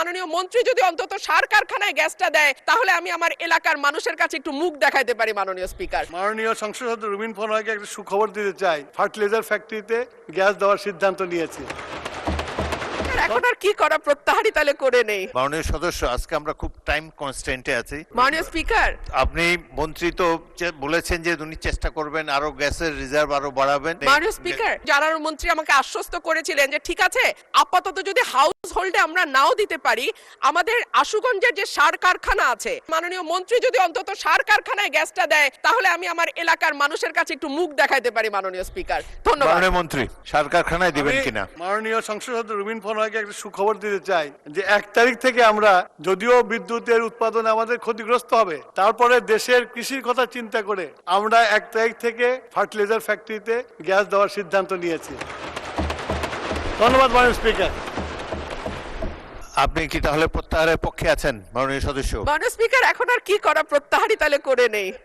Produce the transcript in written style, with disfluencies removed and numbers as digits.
মাননীয় মন্ত্রী যদি অন্তত সার কারখানায় গ্যাসটা দেয় তাহলে আমি আমার এলাকার মানুষের কাছে একটু মুখ দেখাইতে পারি। মাননীয় স্পিকার, মাননীয় সংসদ সদস্য রুবিন ফরহাকে একটা সুখবর দিতে চাই, ফার্টিলাইজার ফ্যাক্টরিতে গ্যাস দেওয়ার সিদ্ধান্ত নিয়েছে। এখন আর কি করা, প্রত্যাহারই তাহলে করে নেই। মাননীয় সদস্য, আজকে আমরা খুব টাইম কনস্ট্যান্টে আছি। মাননীয় স্পিকার, আপনি মন্ত্রী তো বলেছেন যে উনি চেষ্টা করবেন আরো গ্যাসের রিজার্ভ আরো বাড়াবেন। মাননীয় স্পিকার, জ্বালানি মন্ত্রী আমাকে আশ্বস্ত করেছিলেন যে ঠিক আছে, আপাতত যদি হাউস হোল্ডে আমরা নাও দিতে পারি, আমাদের আশুগঞ্জের যে সার কারখানা আছে, মাননীয় মন্ত্রী যদি অন্তত সার কারখানায় গ্যাসটা দেয় তাহলে আমি আমার এলাকার মানুষের কাছে একটু মুখ দেখাইতে পারি। মাননীয় স্পিকার, ধন্যবাদ। মাননীয় মন্ত্রী, সার কারখানায় দিবেন আমি কিনা? মাননীয় সংসদ সদস্য রুবিন ফরহাকে একটা সুখবর দিতে চাই যে 1 তারিখ থেকে আমরা, যদিও বিদ্যুতের উৎপাদনে আমাদের ক্ষতিগ্রস্ত হবে, তারপরে দেশের কৃষির কথা চিন্তা করে আমরা 1 তারিখ থেকে ফার্টিলাইজার ফ্যাক্টরিতে গ্যাস দেওয়ার সিদ্ধান্ত নিয়েছি। ধন্যবাদ মাননীয় স্পিকার। আপনি কি তাহলে প্রত্যাহারের পক্ষে আছেন মাননীয় সদস্য? মাননীয় স্পিকার, এখন আর কি করা, প্রত্যাহারই তাহলে করে নেই।